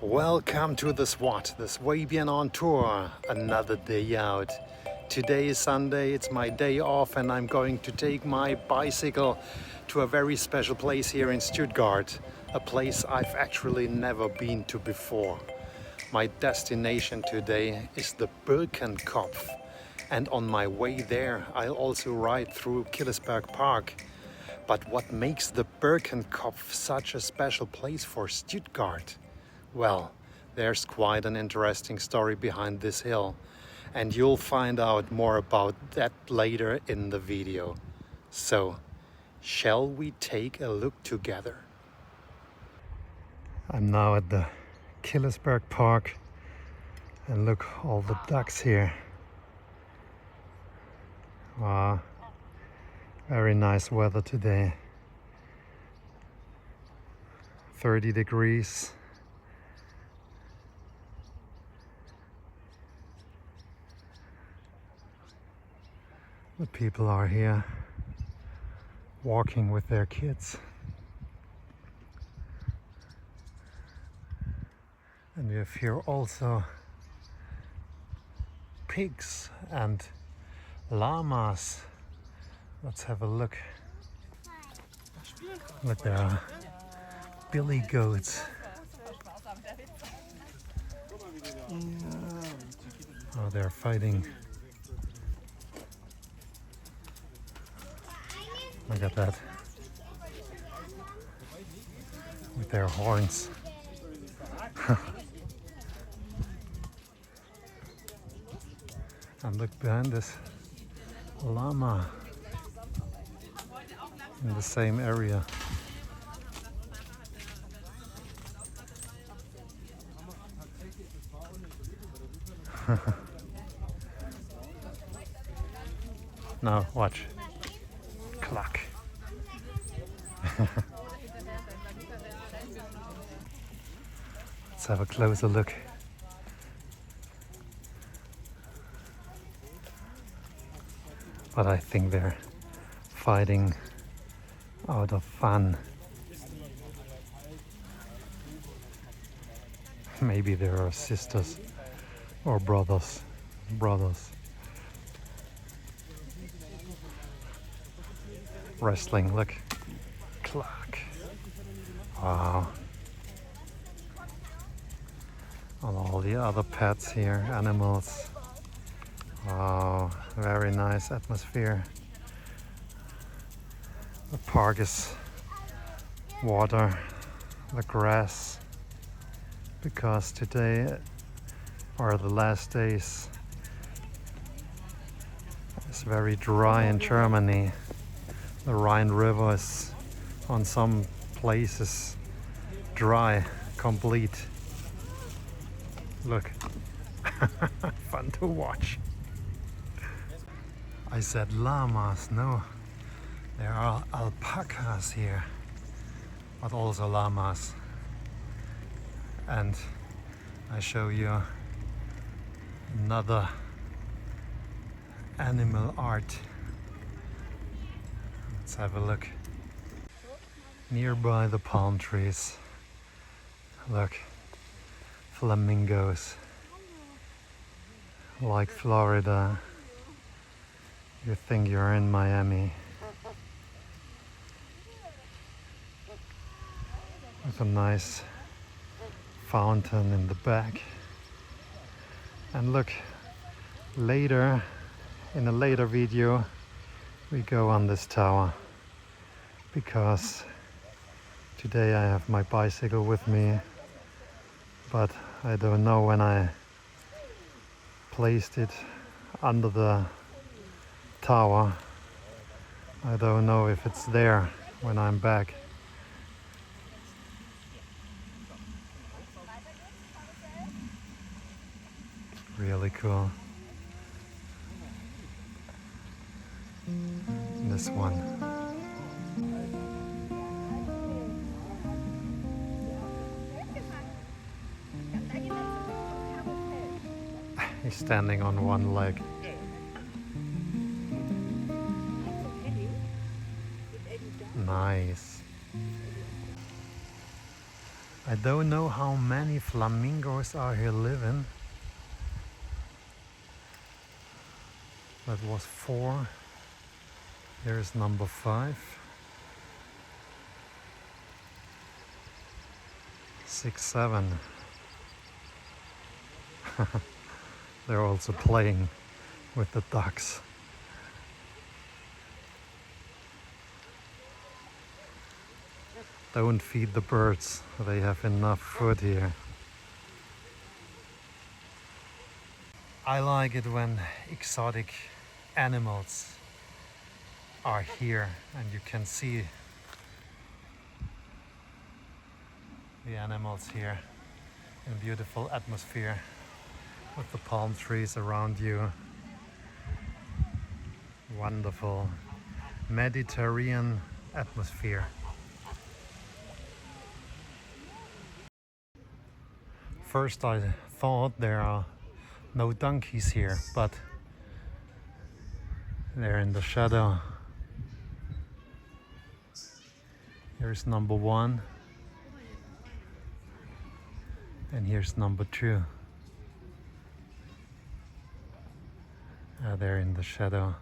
Welcome to the SW.O.T, the Swabian on Tour, another day out. Today is Sunday, it's my day off and I'm going to take my bicycle to a very special place here in Stuttgart, a place I've actually never been to before. My destination today is the Birkenkopf, and on my way there I'll also ride through Killesberg Park. But what makes the Birkenkopf such a special place for Stuttgart? Well, there's quite an interesting story behind this hill, and you'll find out more about that later in the video. So, shall we take a look together? I'm now at the Killesberg Park, and look, all the ducks here. Wow, very nice weather today. 30 degrees. The people are here walking with their kids. And we have here also pigs and llamas. Let's have a look. Look, there are billy goats. Oh, they're fighting. Look at that. With their horns. And look behind this llama in the same area. Now watch. Cluck. Let's have a closer look. But I think they're fighting out of fun. Maybe they are sisters or brothers. Wrestling, look. Cluck. Wow. And all the other pets here, animals. Wow, very nice atmosphere. The park is water, the grass, because today are the last days. It's very dry in Germany. The Rhine River is on some places dry, complete. Look, fun to watch. I said llamas, no, there are alpacas here, but also llamas. And I show you another animal art. Let's have a look. Nearby the palm trees, look, flamingos, like Florida. You think you're in Miami. With a nice fountain in the back. And look, later, in a later video, we go on this tower. Because today I have my bicycle with me, but I don't know when I placed it under the tower. I don't know if it's there when I'm back. Really cool. This one. He's standing on one leg. Nice. I don't know how many flamingos are here living. That was 4. Here's number 5. 6, 7. They're also playing with the ducks. Don't feed the birds, they have enough food here. I like it when exotic animals are here and you can see the animals here in beautiful atmosphere with the palm trees around you. Wonderful Mediterranean atmosphere. First I thought there are no donkeys here, but they're in the shadow. Here's number 1 and here's number 2. They're in the shadow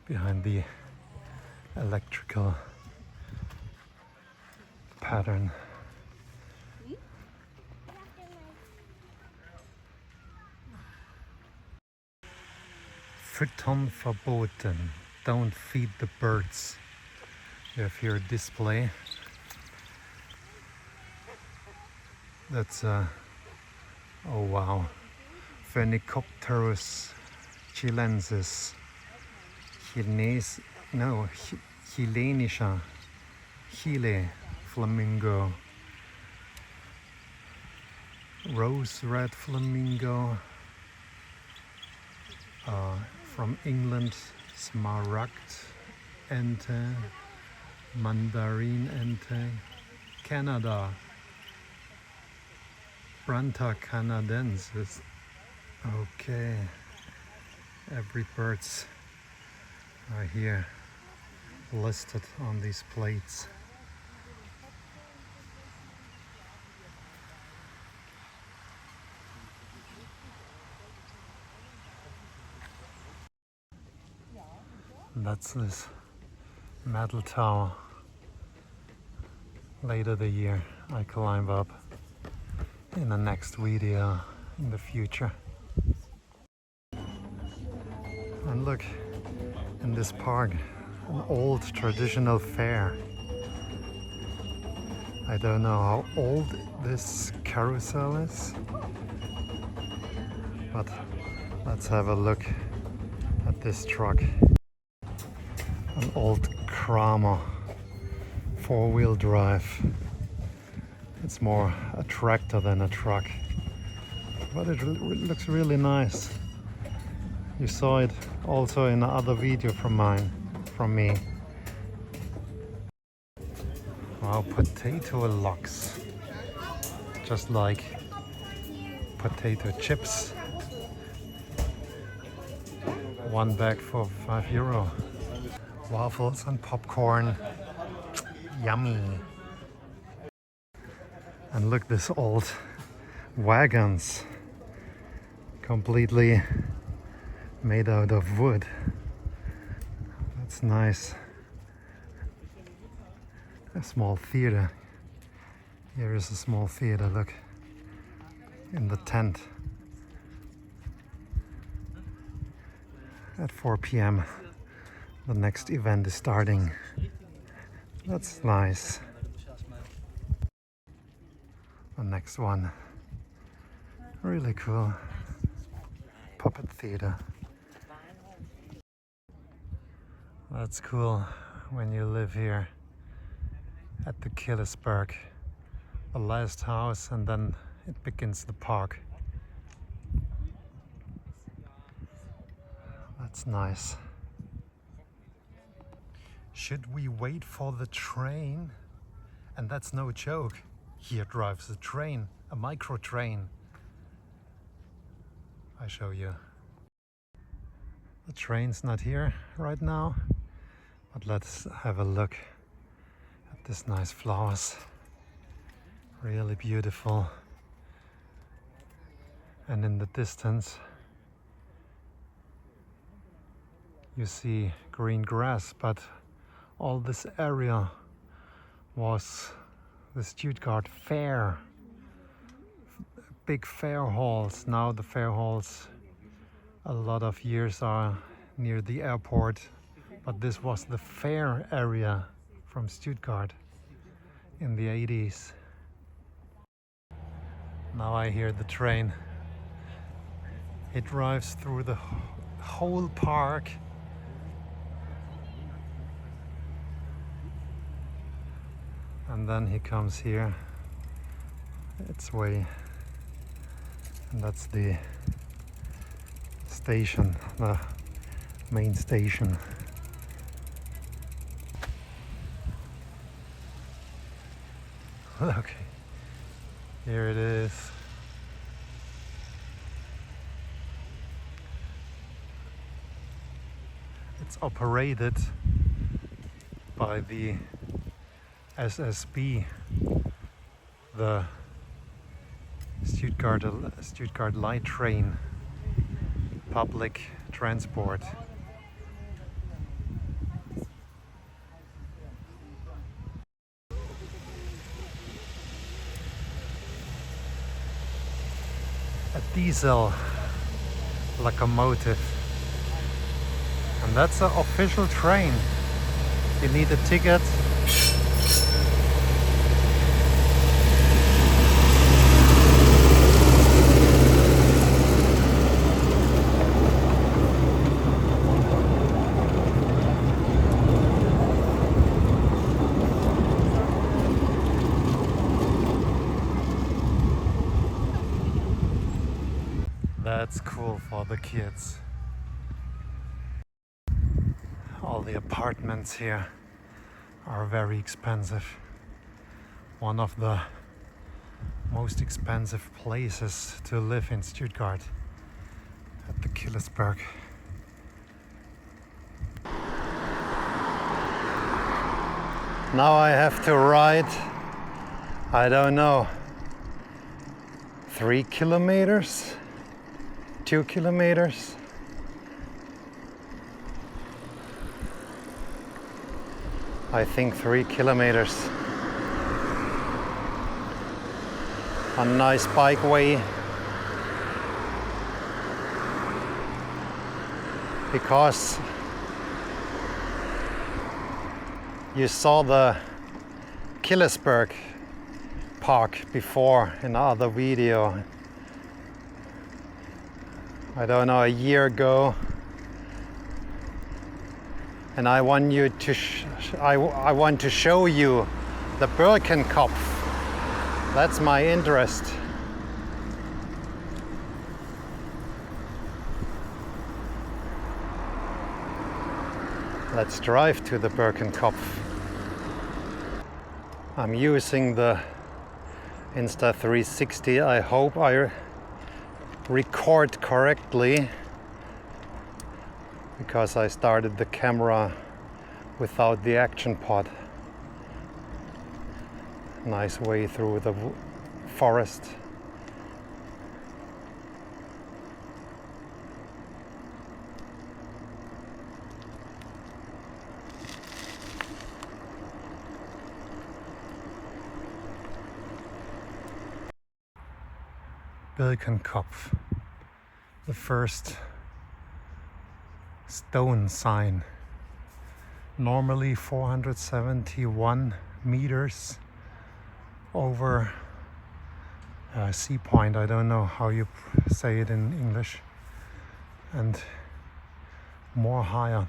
behind the electrical pattern. Füttern verboten. Don't feed the birds. You have here a display. That's oh wow, Phoenicopterus chilensis, Chilenischer, Chile flamingo, rose red flamingo, from England, smaragd ente, mandarin ente, Canada, Branta canadensis. Okay, every birds are here listed on these plates. That's this metal tower. Later the year I climb up in the next video in the future. And look, in this park, an old traditional fair. I don't know how old this carousel is, but let's have a look at this truck. An old Kramer 4-wheel drive. It's more a tractor than a truck, but it looks really nice. You saw it also in another video from me. Wow, potato logs, just like potato chips. 1 bag for €5. Waffles and popcorn, yummy. And look, this old wagons, completely made out of wood. That's nice. A small theater. Here is a small theater, look, in the tent. At 4 p.m. the next event is starting. That's nice. The next one, really cool. Puppet theater. That's cool when you live here at the Killesberg, the last house, and then it begins the park. That's nice. Should we wait for the train? And that's no joke. Here drives a train, a micro train. I show you. The train's not here right now, but let's have a look at This nice flowers, really beautiful. And in the distance you see green grass, but all this area was the Stuttgart fair. Big fair halls. Now the fair halls a lot of years are near the airport, but this was the fair area from Stuttgart in the 80s. Now I hear the train. It drives through the whole park. And then he comes here its way. And that's the station, the main station. Look, here it is. It's operated by the SSB, the Stuttgart Light Train public transport. A diesel locomotive, and that's an official train. You need a ticket. That's cool for the kids. All the apartments here are very expensive. One of the most expensive places to live in Stuttgart, at the Killesberg. Now I have to ride, I don't know, 3 kilometers? 2 kilometers. I think 3 kilometers. A nice bikeway. Because you saw the Killesberg Park before in another video. I don't know, a year ago, and I want you to I want to show you the Birkenkopf. That's my interest. Let's drive to the Birkenkopf. I'm using the Insta360. I hope I record correctly, because I started the camera without the action pod. Nice way through the forest. Birkenkopf, the first stone sign. Normally 471 meters over sea point. I don't know how you say it in English. And more higher,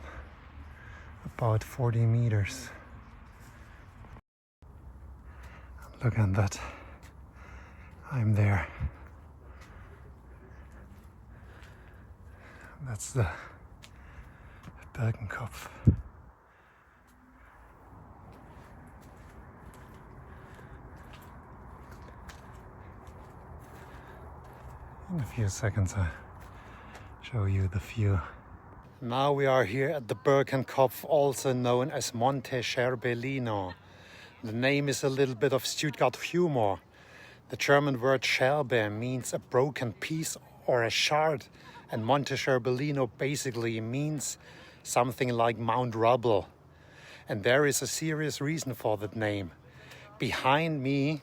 about 40 meters. Look at that. I'm there. That's the Birkenkopf. In a few seconds I'll show you the view. Now we are here at the Birkenkopf, also known as Monte Scherbelino. The name is a little bit of Stuttgart humor. The German word Scherbe means a broken piece or a shard, and Monte Scherbelino basically means something like Mount Rubble. And there is a serious reason for that name. Behind me,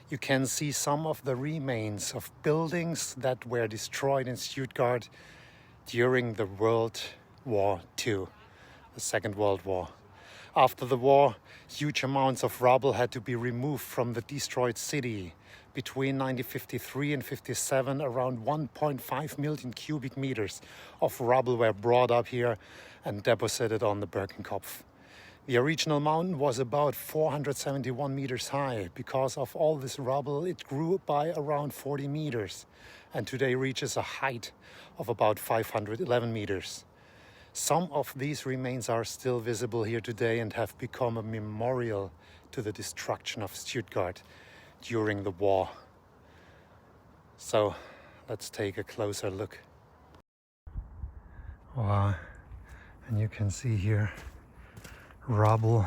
you can see some of the remains of buildings that were destroyed in Stuttgart during the World War II, the Second World War. After the war, huge amounts of rubble had to be removed from the destroyed city. Between 1953 and 57, around 1.5 million cubic meters of rubble were brought up here and deposited on the Birkenkopf. The original mountain was about 471 meters high. Because of all this rubble, it grew by around 40 meters and today reaches a height of about 511 meters. Some of these remains are still visible here today and have become a memorial to the destruction of Stuttgart during the war. So let's take a closer look. Wow, and you can see here rubble,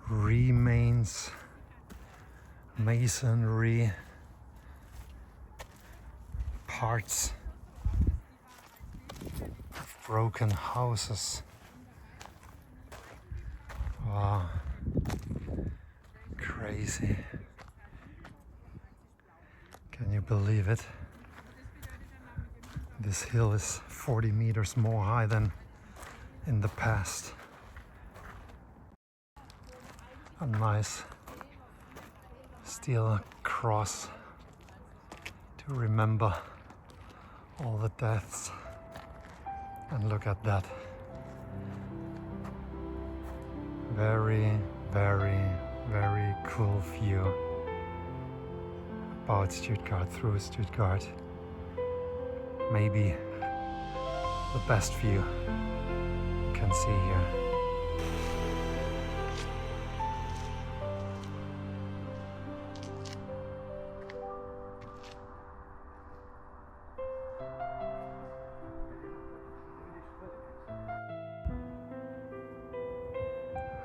remains, masonry, parts of broken houses. Wow, crazy. Can you believe it? This hill is 40 meters more high than in the past. A nice steel cross to remember all the deaths. And look at that. Very, very, very cool view about Stuttgart, through Stuttgart. Maybe the best view you can see here.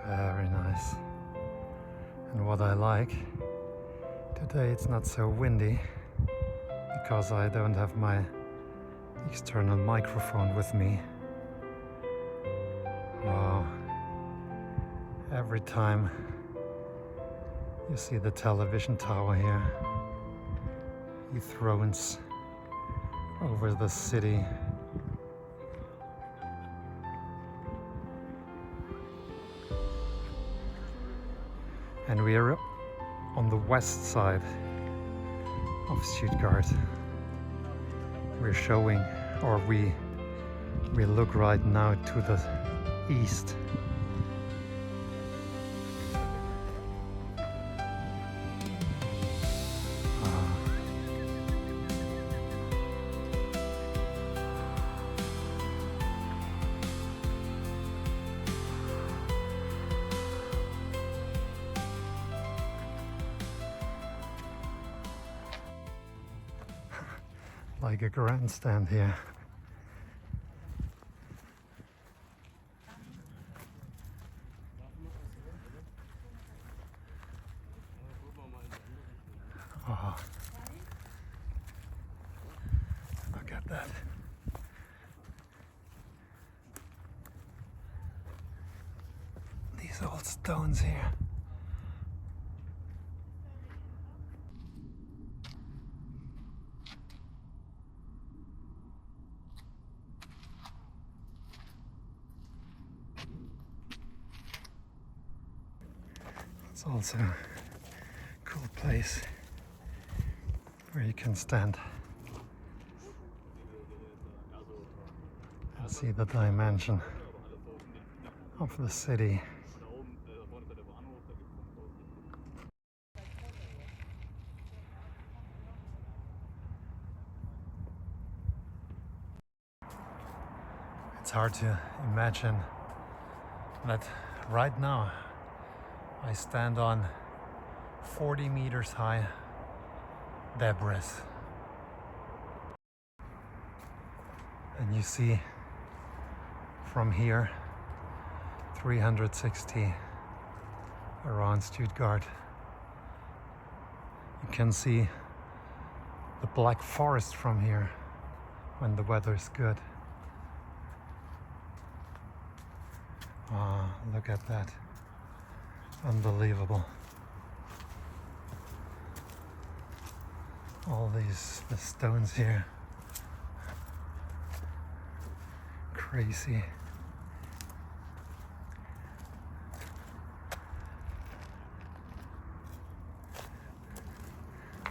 Very nice. And what I like, today it's not so windy because I don't have my external microphone with me. Wow. Every time you see the television tower here, he thrones over the city. And we are on the west side of Stuttgart. We're showing, or we look right now to the east. Like a grandstand here. Oh, look at that. These old stones here. It's also a cool place where you can stand and see the dimension of the city. It's hard to imagine that right now I stand on 40 meters high debris. And you see from here 360 around Stuttgart. You can see the black forest from here when the weather is good. Ah, look at that. Unbelievable. All the stones here. Crazy.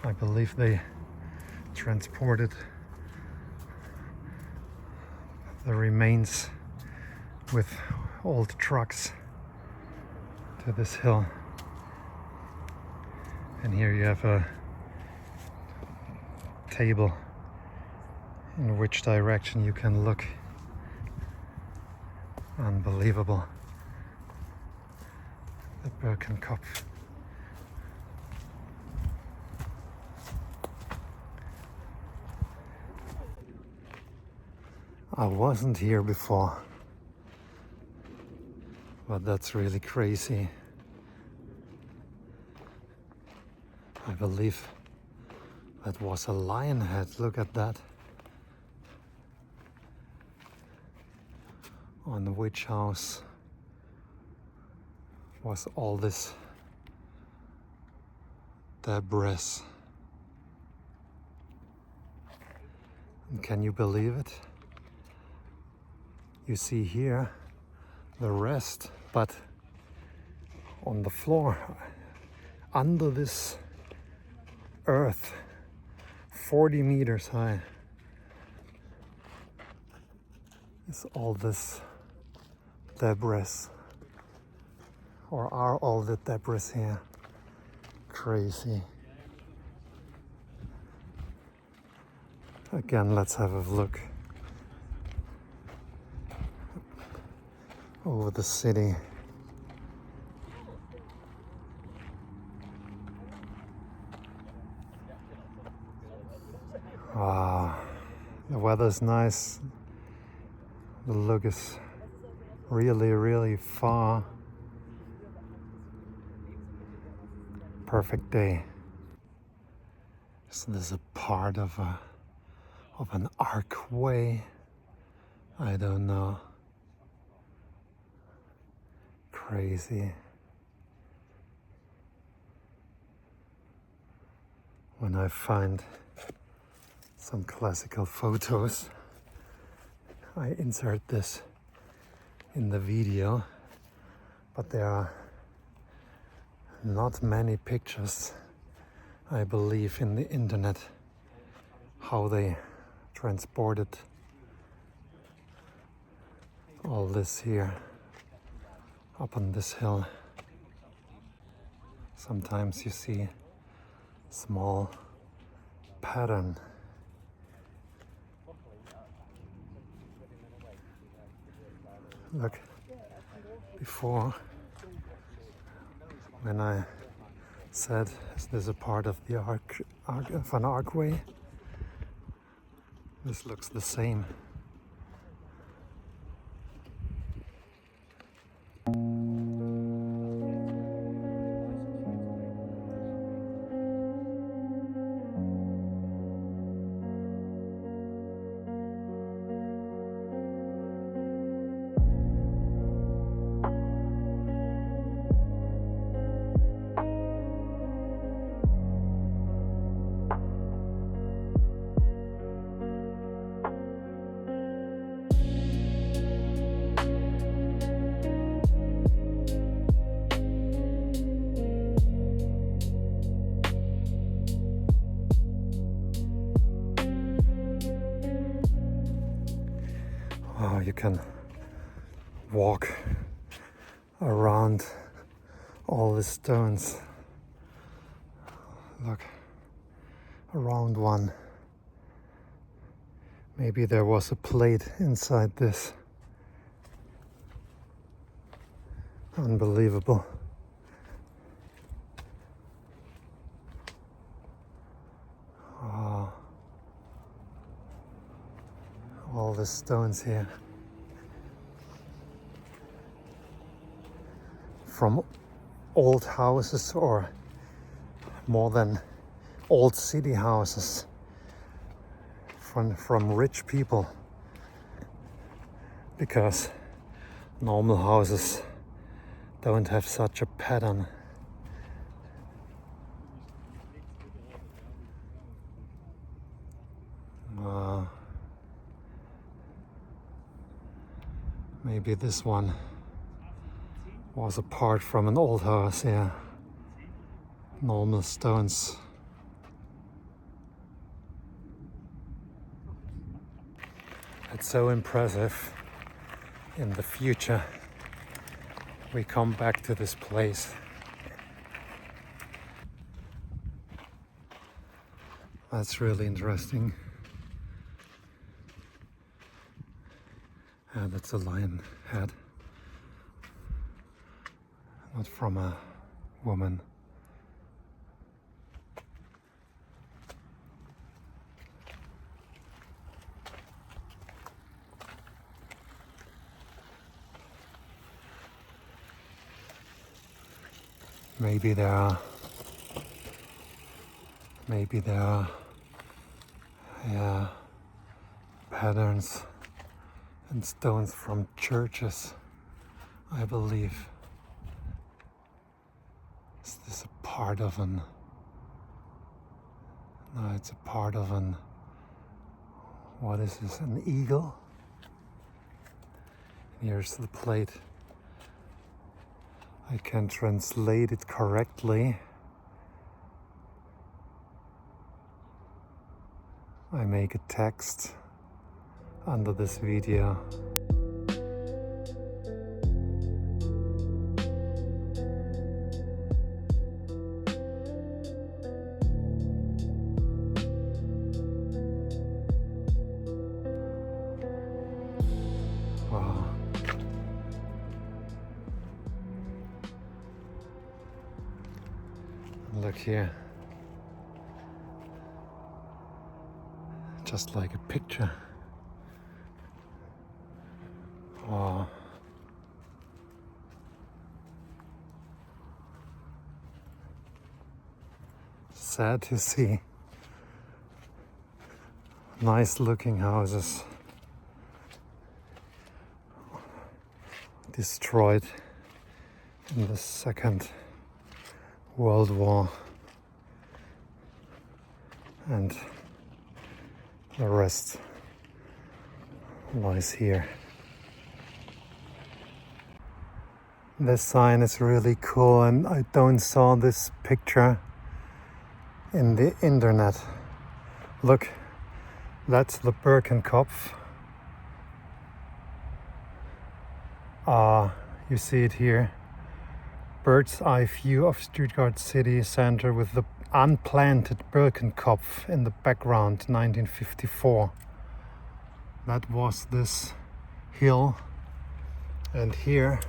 I believe they transported the remains with old trucks to this hill. And here you have a table in which direction you can look. Unbelievable. The Birkenkopf. I wasn't here before, but that's really crazy. I believe that was a lion head. Look at that. On which house was all this debris? And can you believe it? You see here the rest, but on the floor, under this earth, 40 meters high, is all this debris, or are all the debris here. Crazy. Again, let's have a look over the city. Wow, the weather's nice. The look is really far. Perfect day. So this is a part of an archway. I don't know. Crazy. When I find some classical photos, I insert this in the video, but there are not many pictures, I believe, in the internet, how they transported all this here up on this hill. Sometimes you see small pattern. Look, before, when I said, is this a part of the of an archway? This looks the same. Oh, you can walk around all the stones. Look, around one. Maybe there was a plate inside this. Unbelievable. Oh. All the stones here. From old houses, or more than old city houses from rich people, because normal houses don't have such a pattern. Maybe this one was apart from an old house, yeah. Normal stones. It's so impressive. In the future, we come back to this place. That's really interesting. And it's a lion head, not from a woman. Maybe there are patterns and stones from churches, I believe. Is this a part of an... No, it's a part of an... What is this, an eagle? Here's the plate. I can translate it correctly. I make a text under this video. Wow. Look here. Just like a picture. Wow. Sad to see. Nice looking houses destroyed in the Second World War, and the rest lies here. This sign is really cool, and I don't saw this picture in the internet. Look, that's the Birkenkopf. You see it here. Bird's eye view of Stuttgart city center with the unplanted Birkenkopf in the background, 1954. That was this hill, and here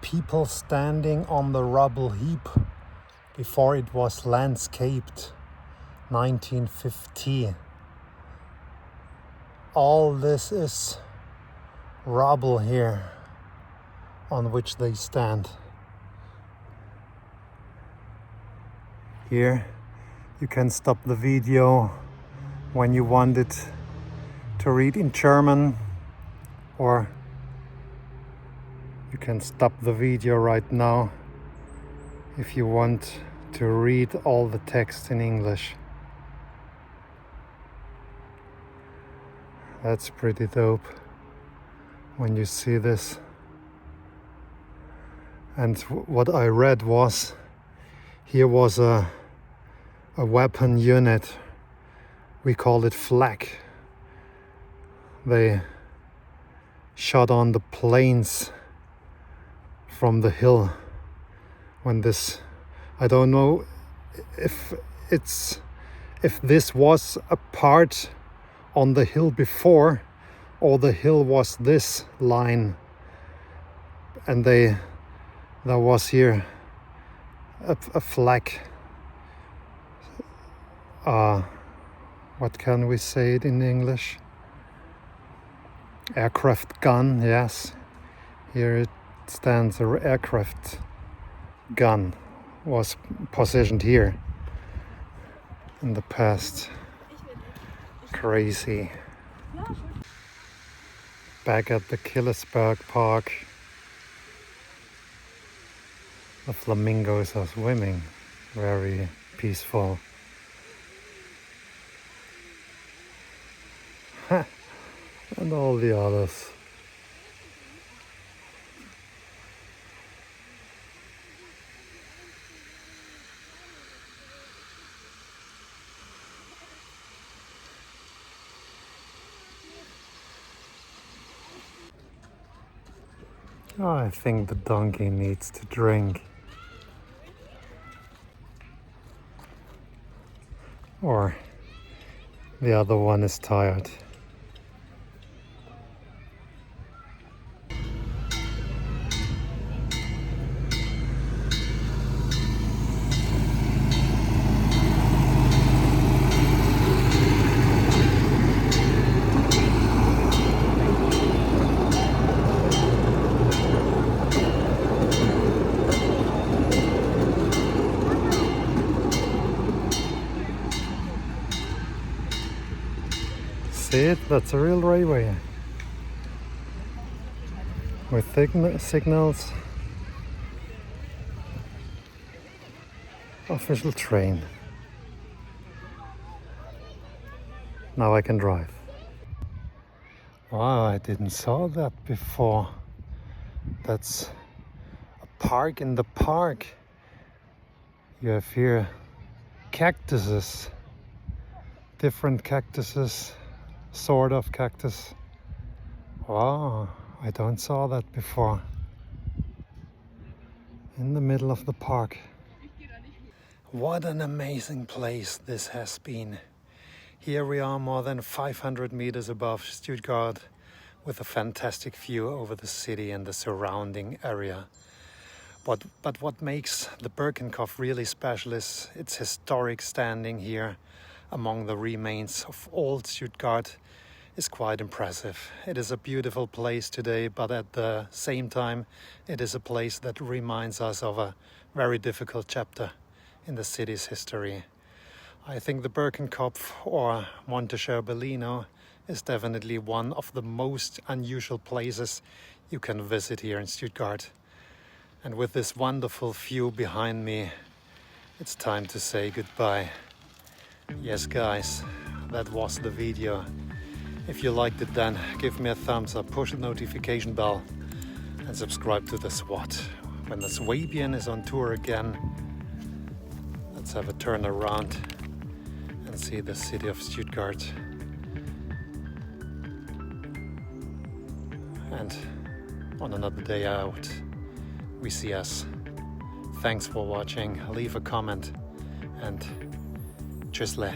people standing on the rubble heap before it was landscaped, 1950. All this is rubble here on which they stand. Here you can stop the video when you want it to read in German, or you can stop the video right now if you want to read all the text in English. That's pretty dope when you see this. And what I read was, here was a weapon unit. We call it flak. They shot on the planes from the hill when this, I don't know if this was a part on the hill before, or the hill was this line, and there was here a flag. What can we say it in English? Aircraft gun, yes. Here it stands, an aircraft gun was positioned here in the past. Crazy. Back at the Killesberg Park, the flamingos are swimming, very peaceful. And all the others. Oh, I think the donkey needs to drink. Or the other one is tired. See it? That's a real railway. With signals. Official train. Now I can drive. Wow, I didn't saw that before. That's a park in the park. You have here cactuses. Different cactuses. Sort of cactus. Wow, I don't saw that before. In the middle of the park. What an amazing place this has been. Here we are more than 500 meters above Stuttgart with a fantastic view over the city and the surrounding area. But what makes the Birkenkopf really special is its historic standing here among the remains of old Stuttgart is quite impressive. It is a beautiful place today, but at the same time it is a place that reminds us of a very difficult chapter in the city's history. I think the Birkenkopf or Monte Scherbelino is definitely one of the most unusual places you can visit here in Stuttgart. And with this wonderful view behind me, it's time to say goodbye. Yes guys, that was the video. If you liked it then give me a thumbs up, push the notification bell and subscribe to the S.W.O.T. When the Swabian is on tour again, let's have a turn around and see the city of Stuttgart. And on another day out, we see us. Thanks for watching, leave a comment and tschüssle.